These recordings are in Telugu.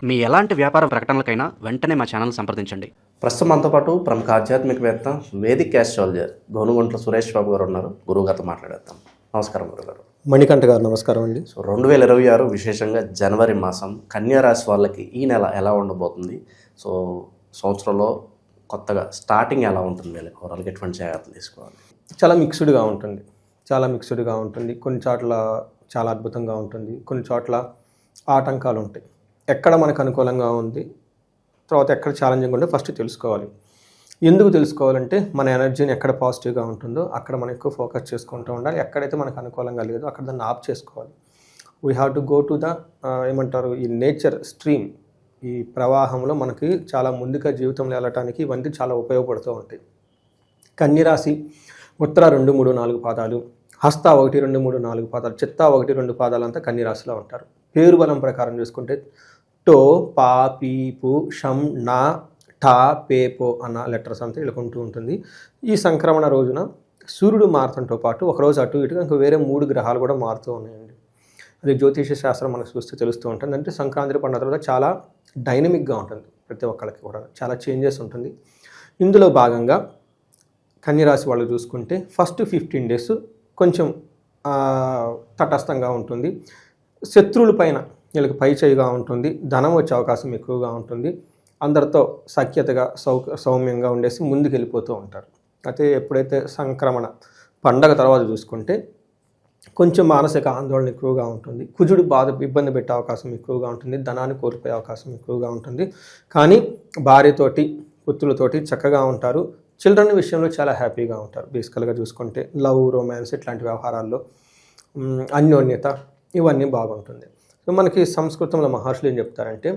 మీ ఎలాంటి వ్యాపార ప్రకటనలకైనా వెంటనే మా ఛానల్ సంప్రదించండి. ప్రస్తుతం మనతో పాటు ప్రముఖ ఆధ్యాత్మికవేత్త వేదిక్ ఆస్ట్రాలజర్ గోనుగుంట్ల సురేష్ బాబు గారు ఉన్నారు. గురువుగారితో మాట్లాడేద్దాం. నమస్కారం గురుగారు. మణికంఠ గారు నమస్కారం అండి. సో 2026 విశేషంగా జనవరి మాసం కన్యా రాశి వాళ్ళకి ఈ నెల ఎలా ఉండబోతుంది? సో సంవత్సరంలో కొత్తగా స్టార్టింగ్ ఎలా ఉంటుంది? వీళ్ళకి ఓవరాల్గా ఎటువంటి జాగ్రత్తలు తీసుకోవాలి? చాలా మిక్స్డ్గా ఉంటుంది. కొన్ని చోట్ల చాలా అద్భుతంగా ఉంటుంది, కొన్ని చోట్ల ఆటంకాలు ఉంటాయి. ఎక్కడ మనకు అనుకూలంగా ఉంది, తర్వాత ఎక్కడ ఛాలెంజింగ్ ఉంటే ఫస్ట్ తెలుసుకోవాలి. ఎందుకు తెలుసుకోవాలంటే మన ఎనర్జీని ఎక్కడ పాజిటివ్గా ఉంటుందో అక్కడ మనం ఎక్కువ ఫోకస్ చేసుకుంటూ ఉండాలి. ఎక్కడైతే మనకు అనుకూలంగా లేదో అక్కడ దాన్ని ఆఫ్ చేసుకోవాలి. We have to go to the ఈ నేచర్ స్ట్రీమ్. ఈ ప్రవాహంలో మనకి చాలా ముందుగా జీవితంలో వెళ్ళటానికి ఇవన్నీ చాలా ఉపయోగపడుతూ ఉంటాయి. కన్యరాశి ఉత్తర 2, 3, 4 పాదాలు, హస్త 1, 2, 3, 4 పాదాలు, చిత్త 1, 2 పాదాలంతా కన్యరాశిలో ఉంటారు. పేరు బలం ప్రకారం చూసుకుంటే టో, పా, పీ, పు, షం, నా, టా, పే, పో అన్న లెటర్స్ అంతా ఇలాకుంటూ ఉంటుంది. ఈ సంక్రమణ రోజున సూర్యుడు మారటంతో పాటు ఒకరోజు అటు ఇటుగా ఇంకా వేరే 3 గ్రహాలు కూడా మారుతూ ఉన్నాయండి. అది జ్యోతిష శాస్త్రం మనకు చూస్తే తెలుస్తూ ఉంటుంది. అంటే సంక్రాంతి పండుగ తర్వాత చాలా డైనమిక్గా ఉంటుంది, ప్రతి ఒక్కళ్ళకి కూడా చాలా చేంజెస్ ఉంటుంది. ఇందులో భాగంగా కన్యరాశి వాళ్ళు చూసుకుంటే ఫస్ట్ 15 days కొంచెం తటస్థంగా ఉంటుంది. శత్రువుల పైన వీళ్ళకి పై చేయిగా ఉంటుంది. ధనం వచ్చే అవకాశం ఎక్కువగా ఉంటుంది. అందరితో సఖ్యతగా సౌమ్యంగా ఉండేసి ముందుకు వెళ్ళిపోతూ ఉంటారు. అయితే ఎప్పుడైతే సంక్రమణ పండగ తర్వాత చూసుకుంటే కొంచెం మానసిక ఆందోళన ఎక్కువగా ఉంటుంది. కుజుడు ఇబ్బంది పెట్టే అవకాశం ఎక్కువగా ఉంటుంది. ధనాన్ని కోల్పోయే అవకాశం ఎక్కువగా ఉంటుంది. కానీ భార్యతోటి పుత్రులతోటి చక్కగా ఉంటారు. చిల్డ్రన్ విషయంలో చాలా హ్యాపీగా ఉంటారు. బేసికల్గా చూసుకుంటే లవ్, రొమాన్స్ ఇట్లాంటి వ్యవహారాల్లో అన్యోన్యత ఇవన్నీ బాగుంటుంది. సో మనకి సంస్కృతంలో మహర్షులు ఏం చెప్తారంటే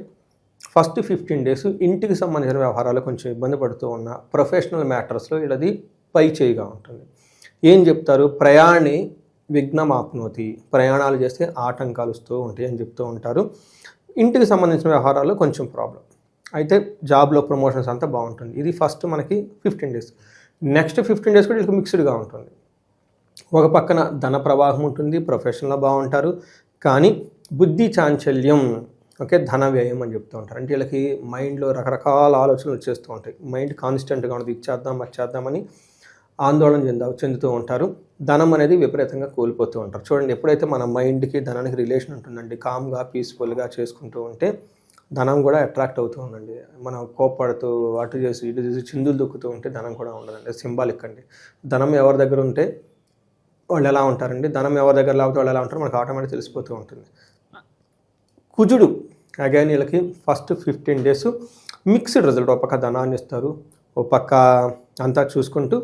ఫస్ట్ 15 days ఇంటికి సంబంధించిన వ్యవహారాలు కొంచెం ఇబ్బంది పడుతూ ఉన్న ప్రొఫెషనల్ మ్యాటర్స్లో వీళ్ళది పై చేయిగా ఉంటుంది. ఏం చెప్తారు? ప్రయాణి విఘ్నమాప్నోతి, ప్రయాణాలు చేస్తే ఆటంకాలు వస్తూ ఉంటాయి అని చెప్తూ ఉంటారు. ఇంటికి సంబంధించిన వ్యవహారాల్లో కొంచెం ప్రాబ్లం. అయితే జాబ్లో ప్రమోషన్స్ అంతా బాగుంటుంది. ఇది ఫస్ట్ మనకి 15 days. నెక్స్ట్ 15 days కూడా వీళ్ళకి మిక్స్డ్గా ఉంటుంది. ఒక పక్కన ధన ప్రవాహం ఉంటుంది, ప్రొఫెషన్లో బాగుంటారు. కానీ బుద్ధి చాంచల్యం, ధన వ్యయం అని చెప్తూ ఉంటారు. అంటే వీళ్ళకి మైండ్లో రకరకాల ఆలోచనలు వచ్చేస్తూ ఉంటాయి. మైండ్ కాన్స్టెంట్గా ఉంటుంది. ఇచ్చేద్దామని ఆందోళన చెందుతూ ఉంటారు. ధనం అనేది విపరీతంగా కోల్పోతూ ఉంటారు. చూడండి, ఎప్పుడైతే మన మైండ్కి ధనానికి రిలేషన్ ఉంటుందండి, కామ్గా పీస్ఫుల్గా చేసుకుంటూ ఉంటే ధనం కూడా అట్రాక్ట్ అవుతూ ఉందండి. మనం కోప్పడుతూ అటు చేసి ఇటు చేసి చిందులు దొక్కుతూ ఉంటే ధనం కూడా ఉండదండి. సింబాలిక్ అండి. ధనం ఎవరి దగ్గర ఉంటే వాళ్ళు ఎలా ఉంటారండి, ధనం ఎవరి దగ్గర లేకపోతే వాళ్ళు ఎలా ఉంటారో మనకు ఆటోమేటిక్ తెలిసిపోతూ ఉంటుంది. కుజుడు అగైన్ వీళ్ళకి ఫస్ట్ 15 days మిక్స్డ్ రిజల్ట్. ఒక పక్క ధనాన్ని ఇస్తారు, ఒక పక్క అంతా చూసుకుంటూ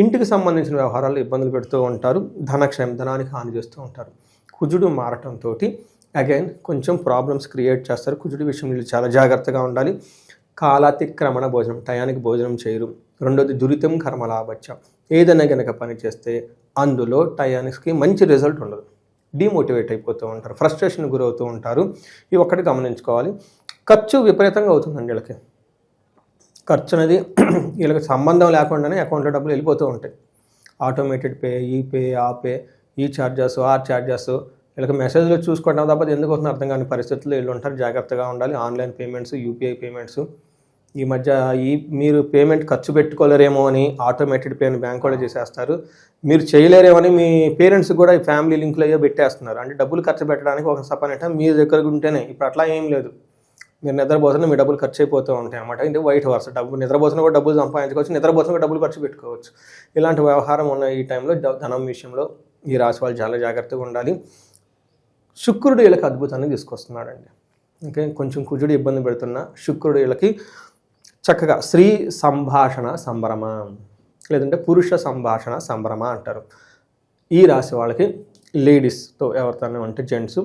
ఇంటికి సంబంధించిన వ్యవహారాలు ఇబ్బందులు పెడుతూ ఉంటారు. ధనానికి హాని చేస్తూ ఉంటారు. కుజుడు మారటంతో అగైన్ కొంచెం ప్రాబ్లమ్స్ క్రియేట్ చేస్తారు. కుజుడి విషయం వీళ్ళు చాలా జాగ్రత్తగా ఉండాలి. కాలాతిక్రమణ భోజనం, టయానికి భోజనం చేయరు. రెండోది దురితం కర్మలాభచ్చ, ఏదైనా కనుక పని చేస్తే అందులో టయానికి మంచి రిజల్ట్ ఉండదు. డిమోటివేట్ అయిపోతూ ఉంటారు, ఫ్రస్ట్రేషన్ గురవుతూ ఉంటారు. ఇవి ఒక్కటి గమనించుకోవాలి. ఖర్చు విపరీతంగా అవుతుందండి వీళ్ళకి. ఖర్చు అనేది వీళ్ళకి సంబంధం లేకుండానే అకౌంట్లో డబ్బులు వెళ్ళిపోతూ ఉంటాయి. ఆటోమేటెడ్ పే, ఈ పే, ఆ పే, ఈ ఛార్జెస్, ఆ ఛార్జెస్, వీళ్ళకి మెసేజ్లో చూసుకోవడం తప్ప ఎందుకు వస్తుందో అర్థం కాని పరిస్థితుల్లో వీళ్ళు ఉంటారు. జాగ్రత్తగా ఉండాలి. ఆన్లైన్ పేమెంట్స్, యూపీఐ పేమెంట్స్, ఈ మధ్య మీరు పేమెంట్ ఖర్చు పెట్టుకోలేరేమో అని ఆటోమేటెడ్ పేని బ్యాంక్ కూడా చేసేస్తారు. మీరు చేయలేరేమో అని మీ పేరెంట్స్ కూడా ఈ ఫ్యామిలీ లింక్లు అయ్యో పెట్టేస్తున్నారు. అంటే డబ్బులు ఖర్చు పెట్టడానికి ఒక సపరేట్ మీ దగ్గర ఉంటేనే. ఇప్పుడు అట్లా ఏం లేదు. మీరు నిద్రపోతున్నా మీ డబ్బులు ఖర్చు అయిపోతూ ఉంటాయి అన్నమాట. అంటే వైట్ వర్స్, నిద్రపోతున్నా కూడా డబ్బులు సంపాదించుకోవచ్చు, నిద్రపోతున్నా కూడా డబ్బులు ఖర్చు పెట్టుకోవచ్చు. ఇలాంటి వ్యవహారం ఉన్న ఈ టైంలో ధనం విషయంలో ఈ రాశి వాళ్ళు చాలా జాగ్రత్తగా ఉండాలి. శుక్రుడు వీళ్ళకి అద్భుతాన్ని తీసుకొస్తున్నాడండి. కొంచెం కుజుడు ఇబ్బంది పెడుతున్న శుక్రుడు వీళ్ళకి చక్కగా స్త్రీ సంభాషణ సంభ్రమ, లేదంటే పురుష సంభాషణ సంభ్రమ అంటారు. ఈ రాశి వాళ్ళకి లేడీస్తో ఎవరితోనే అంటే జెంట్స్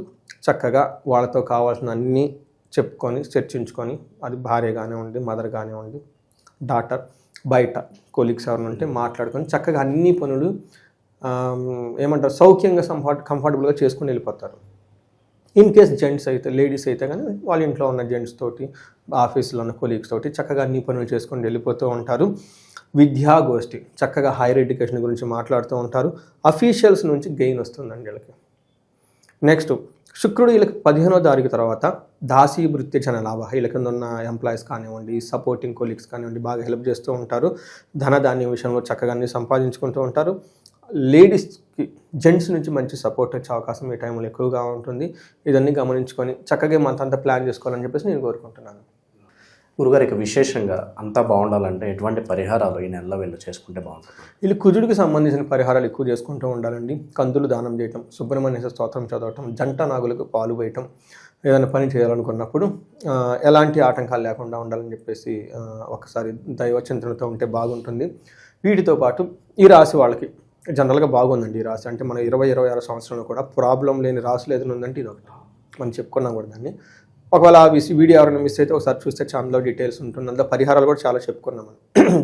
చక్కగా వాళ్ళతో కావాల్సిన అన్నీ చెప్పుకొని చర్చించుకొని, అది భార్య కానివ్వండి, మదర్ కానివ్వండి, డాటర్, బయట కొలీగ్స్ ఎవరైనా ఉంటే మాట్లాడుకొని చక్కగా అన్ని పనులు సౌఖ్యంగా కంఫర్టబుల్గా చేసుకుని వెళ్ళిపోతారు. ఇన్ కేస్ జెంట్స్ అయితే, లేడీస్ అయితే కానీ వాళ్ళ ఇంట్లో ఉన్న జెంట్స్ తోటి, ఆఫీస్లో ఉన్న కొలీగ్స్ తోటి చక్కగా అన్ని పనులు చేసుకొని వెళ్ళిపోతూ ఉంటారు. విద్యాగోష్ఠి, చక్కగా హైయర్ ఎడ్యుకేషన్ గురించి మాట్లాడుతూ ఉంటారు. అఫీషియల్స్ నుంచి గెయిన్ వస్తుందండి వీళ్ళకి. నెక్స్ట్ శుక్రుడు వీళ్ళకి 15వ తారీఖు తర్వాత దాసీ వృత్తి జన లాభ వీళ్ళ కింద ఉన్న ఎంప్లాయీస్ కానివ్వండి, సపోర్టింగ్ కొలీగ్స్ కానివ్వండి, బాగా హెల్ప్ చేస్తూ ఉంటారు. ధనధాన్యం విషయంలో చక్కగా అన్ని సంపాదించుకుంటూ ఉంటారు. లేడీస్కి జెంట్స్ నుంచి మంచి సపోర్ట్ వచ్చే అవకాశం ఈ టైంలో ఎక్కువగా ఉంటుంది. ఇదన్నీ గమనించుకొని చక్కగా మంత్ అంతా ప్లాన్ చేసుకోవాలని చెప్పేసి నేను కోరుకుంటున్నాను. గురుగారు ఇక విశేషంగా అంతా బాగుండాలంటే ఎటువంటి పరిహారాలు ఈ నెలలో వీళ్ళు చేసుకుంటే బాగుంటుంది? వీళ్ళు కుజుడికి సంబంధించిన పరిహారాలు ఎక్కువ చేసుకుంటూ ఉండాలండి. కందులు దానం చేయటం, సుబ్రహ్మణ్య స్తోత్రం చదవటం, జంట నాగులకు పాలు వేయటం, ఏదైనా పని చేయాలనుకున్నప్పుడు ఎలాంటి ఆటంకాలు లేకుండా ఉండాలని చెప్పేసి ఒకసారి దైవ చింతనతో ఉంటే బాగుంటుంది. వీటితో పాటు ఈ రాశి వాళ్ళకి జనరల్గా బాగుందండి. ఈ రాశి అంటే మన 20-26 సంవత్సరంలో కూడా ప్రాబ్లం లేని రాశులు ఏదైనా ఉందంటే ఇది ఒకటి. మనం చెప్పుకున్నాం కూడా దాన్ని. ఒకవేళ ఆ వీడియో ఎవరైనా మిస్ అయితే ఒకసారి చూస్తే ఛానల్లో డీటెయిల్స్ ఉంటుంది. అందులో పరిహారాలు కూడా చాలా చెప్పుకున్నాం.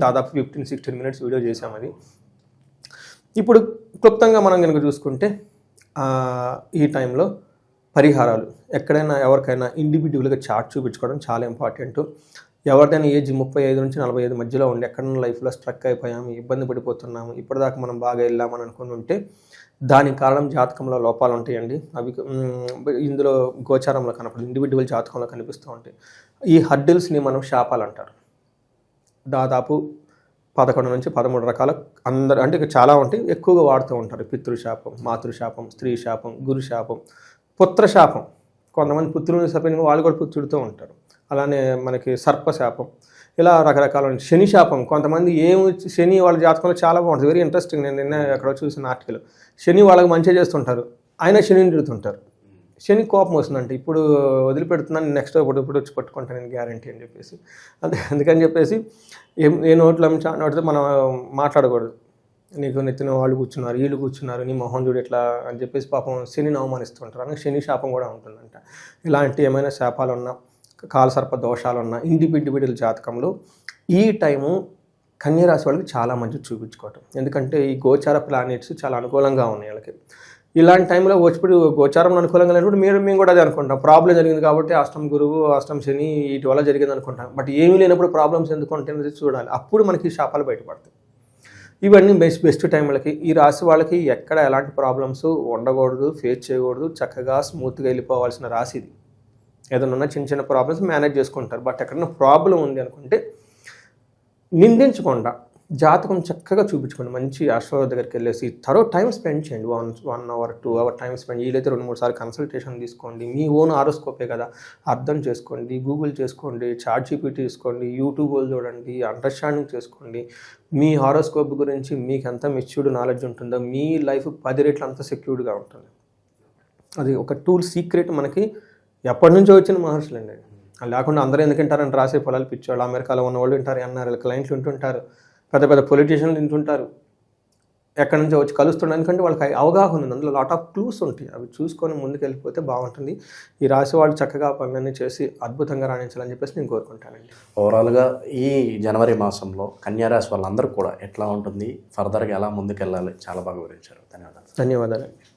దాదాపు 15-16 మినిట్స్ వీడియో చేసాం అది. ఇప్పుడు క్లుప్తంగా మనం కనుక చూసుకుంటే ఈ టైంలో పరిహారాలు ఎక్కడైనా ఎవరికైనా ఇండివిజువల్గా చార్ట్ చూపించుకోవడం చాలా ఇంపార్టెంట్. ఎవరిదైనా ఏజ్ 35 నుంచి 45 మధ్యలో ఉండి ఎక్కడైనా లైఫ్లో స్ట్రక్ అయిపోయాము, ఇబ్బంది పడిపోతున్నాము, ఇప్పటిదాకా మనం బాగా వెళ్ళామని అనుకుని ఉంటే దానికి కారణం జాతకంలో లోపాలు ఉంటాయండి. అవి ఇందులో గోచారంలో కనపడదు, ఇండివిజువల్ జాతకంలో కనిపిస్తూ ఉంటాయి. ఈ హర్డిల్స్ని మనం శాపాలు అంటారు. దాదాపు 11 నుంచి 13 రకాల అందరు అంటే చాలా ఉంటాయి, ఎక్కువగా వాడుతూ ఉంటారు. పితృశాపం, మాతృశాపం, స్త్రీ శాపం, గురు శాపం, పుత్రశాపం. కొంతమంది పుత్రుని శపించిన వాళ్ళు కూడా పుత్రుడితో ఉంటారు. అలానే మనకి సర్పశాపం, ఇలా రకరకాల శని శాపం. కొంతమంది శని వాళ్ళ జాతకంలో చాలా బాగుంటుంది. Very interesting. నేను నిన్న ఎక్కడో చూసిన ఆర్టికల్. శని వాళ్ళకి మంచిగా చేస్తుంటారు, ఆయన శనిని తిడుతుంటారు. శని కోపం వస్తుందంటే ఇప్పుడు వదిలిపెడుతున్నాను, నెక్స్ట్ ఇప్పుడు వచ్చి పట్టుకుంటాను నేను గ్యారంటీ అని చెప్పేసి. అందుకని చెప్పేసి ఏ నోట్లో నోటితో మనం మాట్లాడకూడదు. నీకు నెత్తిన వాళ్ళు కూర్చున్నారు, వీళ్ళు కూర్చున్నారు, నీ మొహం చూడు ఎట్లా అని చెప్పేసి పాపం శనిని అవమానిస్తుంటారు. అందుకే శని శాపం కూడా ఉంటుందంట. ఇలాంటి ఏమైనా శాపాలు ఉన్నా, కాలసర్ప దోషాలు ఉన్న ఇండివిజువల్ జాతకంలో ఈ టైము కన్యరాశి వాళ్ళకి చాలా మంచి చూపించుకోవటం. ఎందుకంటే ఈ గోచార ప్లానెట్స్ చాలా అనుకూలంగా ఉన్నాయి వాళ్ళకి. ఇలాంటి టైంలో ఇప్పుడు గోచారం అనుకూలంగా లేనప్పుడు మేము కూడా అదే అనుకుంటాం. ప్రాబ్లం జరిగింది కాబట్టి అష్టం గురువు, అష్టం శని వీటి వల్ల జరిగింది అనుకుంటాం. బట్ ఏమీ లేనప్పుడు ప్రాబ్లమ్స్ ఎందుకు ఉంటాయనేది చూడాలి. అప్పుడు మనకి శాపాలు బయటపడతాయి. ఇవన్నీ బెస్ట్ టైంలకి ఈ రాశి వాళ్ళకి ఎక్కడ ఎలాంటి ప్రాబ్లమ్స్ ఉండకూడదు, ఫేస్ చేయకూడదు, చక్కగా స్మూత్గా వెళ్ళిపోవాల్సిన రాశి ఇది. ఏదైనా ఉన్న చిన్న ప్రాబ్లమ్స్ మేనేజ్ చేసుకుంటారు. బట్ ఎక్కడైనా ప్రాబ్లం ఉంది అనుకుంటే నిందించకుండా జాతకం చక్కగా చూపించుకోండి. మంచి ఆస్ట్రాలజర్ దగ్గరికి వెళ్ళేసి టైం స్పెండ్ చేయండి. 1 అవర్ 2 అవర్ టైం స్పెండ్. వీలైతే 2-3 సార్లు కన్సల్టేషన్ తీసుకోండి. మీ ఓన్ ఆరోస్కోపే కదా, అర్థం చేసుకోండి, గూగుల్ చేసుకోండి, చాట్ జీపీటీ తీసుకోండి, యూట్యూబ్లో చూడండి, అండర్స్టాండింగ్ చేసుకోండి. మీ హారోస్కోప్ గురించి మీకు ఎంత మెచ్యూర్డ్ నాలెడ్జ్ ఉంటుందో మీ లైఫ్ 10 రెట్లు అంత సెక్యూర్డ్గా ఉంటుంది. అది ఒక టూల్ సీక్రెట్ మనకి ఎప్పటి నుంచో వచ్చిన మహర్షులు అండి. లేకుండా అందరూ ఎందుకు వింటారని రాసే పొలాలు పిచ్చోళ్ళు, అమెరికాలో ఉన్న వాళ్ళు వింటారు, ఎన్ఆర్ఎల్ క్లయింట్లు వింటుంటారు, పెద్ద పెద్ద పొలిటీషియన్లు వింటుంటారు. ఎక్కడి నుంచో వచ్చి కలుస్తుండే, ఎందుకంటే వాళ్ళకి అవగాహన ఉంది. అందులో లాట్ ఆఫ్ క్లూస్ ఉంటాయి. అవి చూసుకొని ముందుకు వెళ్ళిపోతే బాగుంటుంది. ఈ రాశి వాళ్ళు చక్కగా పనులన్నీ చేసి అద్భుతంగా రాణించాలని చెప్పేసి నేను కోరుకుంటానండి. ఓవరాల్గా ఈ జనవరి మాసంలో కన్యారాశి వాళ్ళందరూ కూడా ఎట్లా ఉంటుంది, ఫర్దర్గా ఎలా ముందుకెళ్ళాలి చాలా బాగా వివరించారు. ధన్యవాదాలు. ధన్యవాదాలండి.